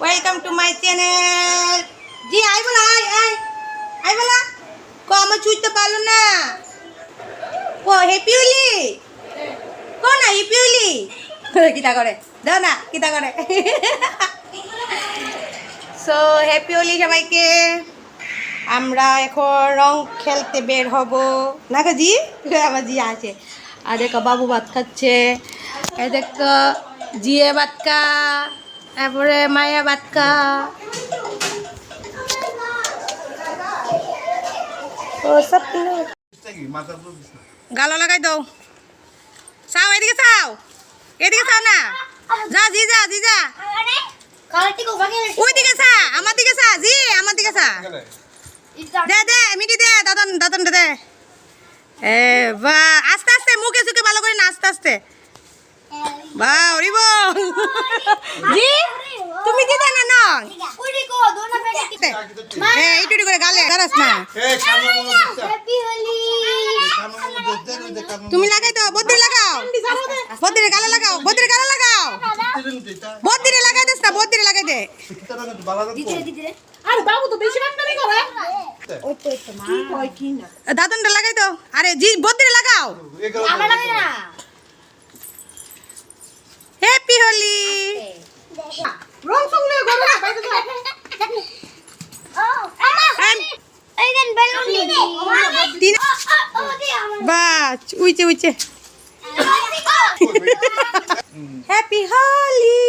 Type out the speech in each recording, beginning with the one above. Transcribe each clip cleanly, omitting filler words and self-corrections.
Welcome to my channel. G I বলা I বলা কো আমার চুইতে পারলো না কো হ্যাপি হোলি কো না হ্যাপি হোলি কিটা করে দাও না কিটা করে সো হ্যাপি হোলি সবাইকে। আমরা এখন রং খেলতে বের হব না জি আমার জি আছে। আর দেখো বাবু ভাত খাচ্ছে, এ দেখো জিয়ে ভাত খা, তারপরে মায়া ভাত খা। ও সব গালো লাগাই দাও। চাও এদিকে চাও, এদিকে চাও না, যা জি যা জি যা ওই দিকে চা, আমার দিকে চা জি, আমার দিকে চা দে দে মিটি দে দাদন দাদন দে। এ বা আস্তে আস্তে মুখে চুকে ভালো করে না, আস্তে আস্তে বা ওরিব জি তুমি দিতে না না এইটুটি করে গালে গারাস না তুমি লাগাই তো বদ্দিরে লাগাও, বদ্দিরে গালে লাগাও, বদ্দিরে গালে লাগাও, বদ্দিরে লাগাই দিস না, বদ্দিরে লাগাই দে। আরে বাবু তো বেশি বাটপারি করে ওই তো মা কি কই কি না দাদনটা লাগাই দাও। আরে জি বদ্দিরে লাগাও, আমার লাগে না। হ্যাপি হোলি। রং সঙ্গে গরম না বাইরে তো ও আমা এই দেন বেলুন তিন বাস উইচে উইচে হ্যাপি হোলি।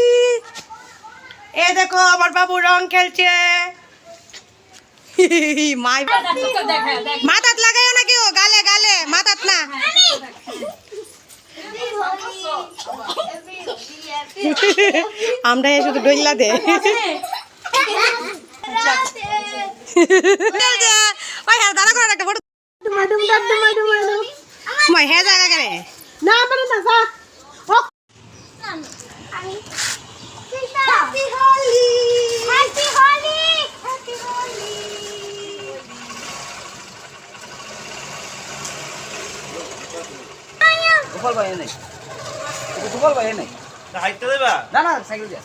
এ দেখো আমার বাবু রং খেলছে। মাই মাথাত লাগাইও না কেউ, গালে গালে মাথাত না। আমরা শুধু ডইলা দে ওই হ্যাঁ দাঁড়া করে একটা ফটো মাডুম দাদু মাডুম মাডুম মই হে জায়গা করে না মানে না যা happy Holi happy Holi happy Holi. Gopal ভাই নাই, গোপাল ভাই নাই হাইটটা দেবা না না সাইকেল যা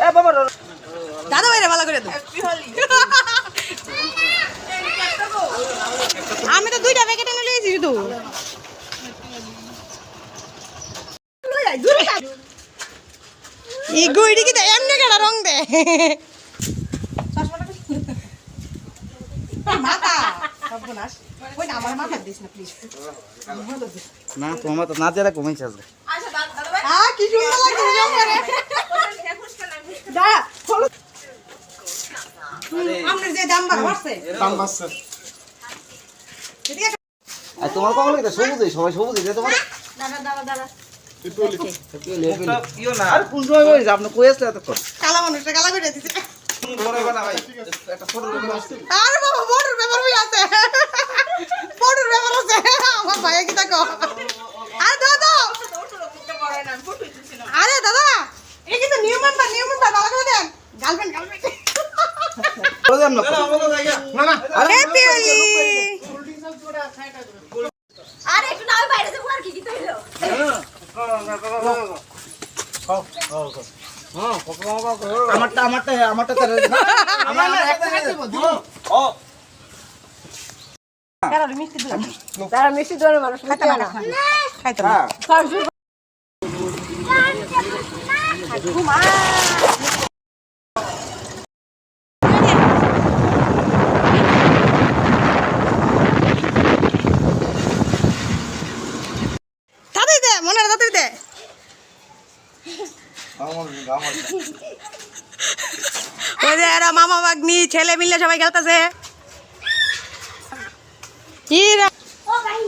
এ বাবা দাদা ভাইরা ভালো করে দাও। আমি তো দুইটা প্যাকেট এনে লইছি শুধু। এই গুইডি কি এমনি কেডা রং দে মাথা সর্বনাশ। ওই না আমার মাথা দিস না প্লিজ না তোমার তো না জেরা কমাইছে আজকে। কি সুন্দর লাগছে রং করে দা ফলো আমরা যে দাম বাড়ছে দাম বাড়ছে আর তোমার কখন লাগে সবুজ, সবাই সবুজ দিতে তোমার দাদা দাদা দাদা কিও না আর কোন সময় হইছে আপনি কই আসলে এতক্ষণ কালা মানুষটা কালা করে দিছে। ধরে না ভাই একটা ফটো তুলে আসছে। আরে বাবা বড়র ব্যাপার হই আছে, বড়র ব্যাপার আছে আমার ভাইয়া কি তাকো। আরে দাদা আরে দাদা এই কিন্তু নিউ মেম্বার ভালো করে দেন। গার্লফ্রেন্ড গার্লফ্রেন্ড বলে দেন না না হ্যাপি হোলি। আরে একটু নাও বাইরে যে আর কি কি হইলো আমারটা আমার একটা ও কারণ মিষ্টি দিলাম তারা মিষ্টি দোয়ার মানুষ খাইতে না খাইতে না তাড়াতাড়ি দে মনে তাড়াতাড়ি দে। ওই যে এরা মামা বাগনি ছেলে মিলে সবাই খেলতেছে। ও ভাই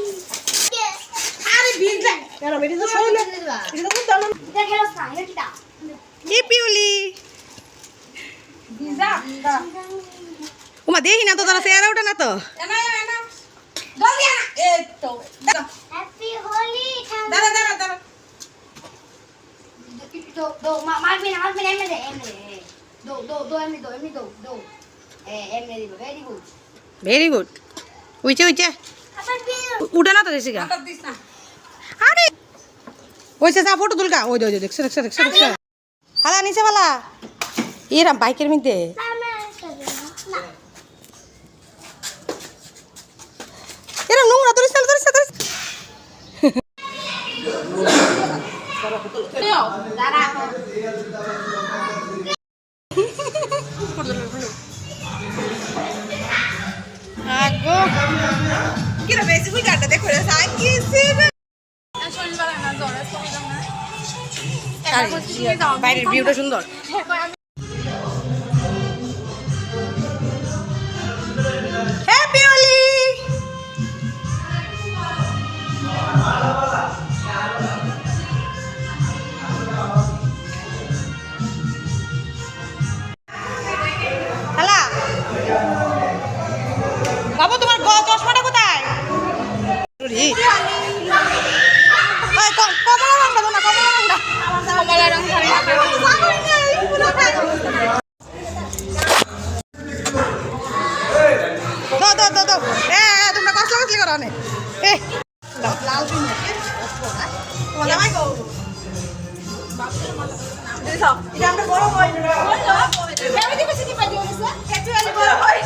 আরে ভিজলে কেন বেটি তো সইলে এটা তো দাম দেখে রাস্তা এটা হ্যাপি হোলি। ভিজা ওমা দেখি না তো তারা চেহারা ওঠে না তো। হ্যাপি হোলি দাঁড়া দাঁড়া দাঁড়া do marmi emre do emre do emre digo very good very good. উইচে উইচে উঠে না তো দেশি গা। আরে ওইসে যা ফটো তুলকা ওই দেখছে দেখছে দেখছে দেখছে হালা নিচে বালা এরম বাইকের মধ্যে এরম নোংরা ধরিস না ধরিস না ধরিস আগো কিরা বেশি বুই গাড়টা দেখো রে সাইকিসি বাইরের ভিউটা সুন্দর হ্যাপি হোলি হ্যালো বাবু তোমার চশমাটা কোথায় কমলা রঙটা দাও না কমলা রঙটা দাও তোমরা কষ্ট কষ্ট করো না লাল তোমার জামাই গো আমরা বড় হই আমি দিকে সিটি পাই দিয়েছে একচুয়ালি বড় হই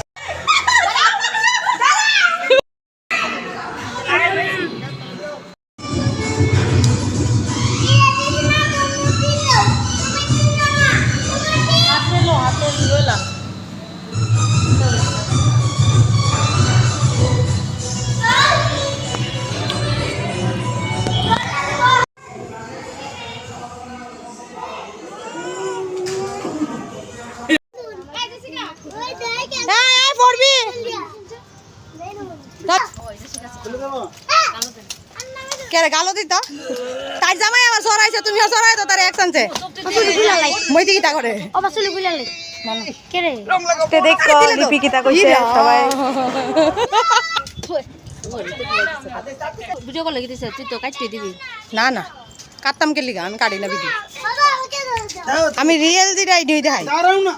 গালো দিত তার জামাই আমার সরাইছে তুমি সরাই তো তার একসানছে মই দিকে তা করে অবশ্যই গুলালে কে রে তে দেখো লিপি কিতা কইছে সবাই ভিডিও কল লাগিতেছে তুই তো কাটতে দিবি না না কাটতাম কে লিগা আমি কাটি না ভিডিও আমি রিয়েল দিটাই নিয়ে দেখাই দাঁড়াও না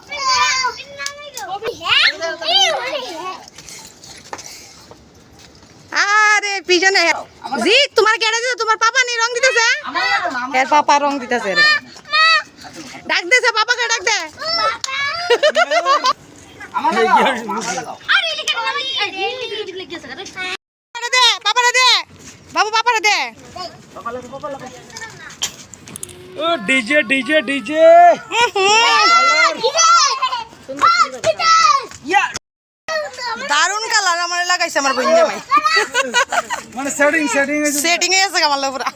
আরে পিছনে জি তোমার কেডা দিছে তোমার পাপা নি রং দিতেছে এর পাপা রং দিতেছে রে ডাক দেছে পাপাকে ডাক দে আমার লাগাও আরে লিখে না লিখে গেছে দে পাপারে দে বাবু পাপারে দে ও ডিজে ডিজে ডিজে দারুন কালার আমার লাগাইছে আমার বোন জামাই মানে সেটিং সেটিং এ আছে আমার পুরা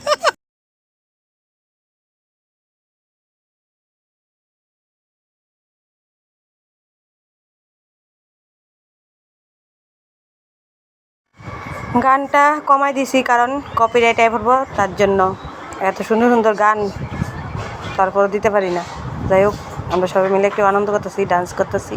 গানটা কমাই দিছি কারণ কপিরাইট আই পড়বো তার জন্য এত সুন্দর সুন্দর গান তারপর দিতে পারি না যাই হোক আমরা সবাই মিলে একটু আনন্দ করতেছি ডান্স করতেছি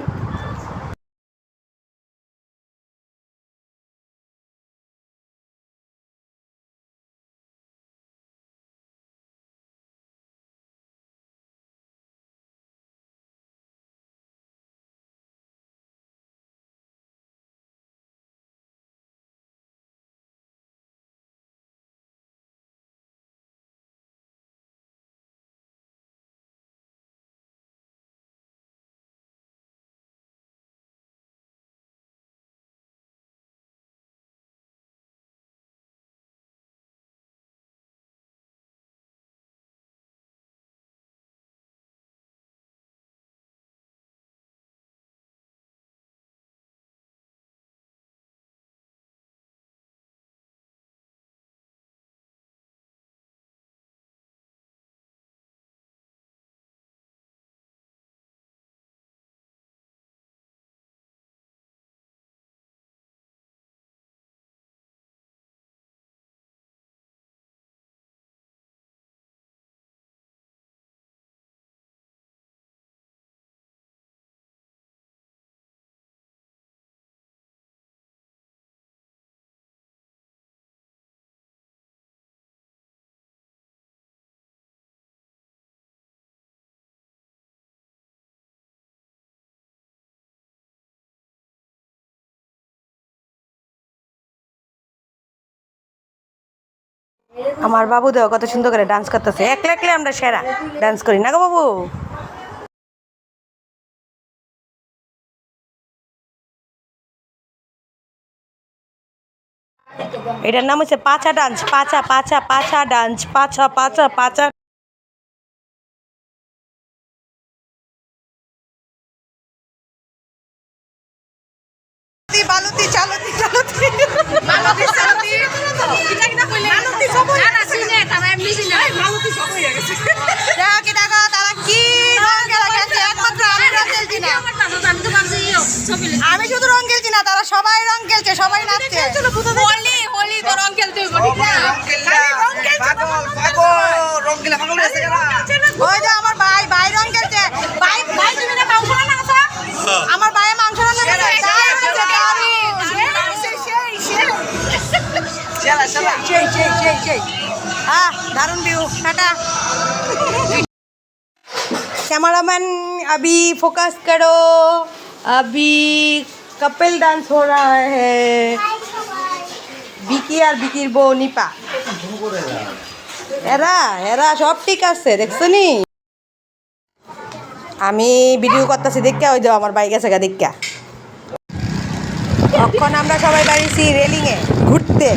আমার বাবু দেও কত সুন্দর করে ডান্স করতেছে একলা একলা আমরা সেরা ডান্স করি না গো বাবু এটার নাম হচ্ছে পাছা ডান্স, পাছা পাছা পাছা ডান্স, পাছা পাছা পাছা। বালতি চালতি চালতি বালতি চালতি কিটা কিটা কইলে বালতি সব না না সিনে তারা এমনি সিনে বালতি সব হয়ে গেছে দেখো কি দেখো তারা কি রং খেলা খেলছে, একমাত্র আমি রং খেলছি না। আমি শুধু রং খেলছি না, তারা সবাই রং খেলছে, সবাই নাচছে। হোলি হোলি তো রং খেলতে হইব ঠিক না? ওই যে আমার ভাই ভাই রং খেলছে, ভাই ভাই তুমি না মাংস রান্না করছো? আমার ভাই মাংস রান্না করছে। दारुण व्यू टाटा। कैमरामैन अभी फोकस करो, अभी कपल डांस हो रहा है। बिकी और बिकिर बो निपा एरा एरा सब ठीक আছে দেখছো নি? আমি ভিডিও করতেছি দেখা, ওই যে আমার বাইক আছে গা দেখা। তখন আমরা সবাই বাড়িছি রেলিংয়ে ঘুরতে,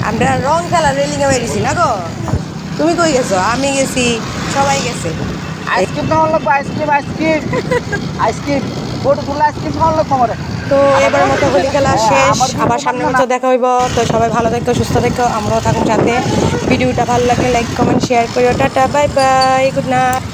আমরা রং খেলা রেলিংয়ে বেরিয়েছি না গো। তুমি কই গেছো? আমি গেছি, সবাই গেছে। আইসক্রিম খাওয়ার লোক, আইসক্রিম আইসক্রিম আইসক্রিম ফটো তুলে আইসক্রিম খাওয়ার লোক আমার। তো এবার মতো হোলি খেলা শেষ, আবার সামনের বছর দেখা হইব। তো সবাই ভালো থেকো, সুস্থ থেকো, আমরাও থাকুন সাথে। ভিডিওটা ভালো লাগলে লাইক কমেন্ট শেয়ার করিও। Tata bye bye, good night.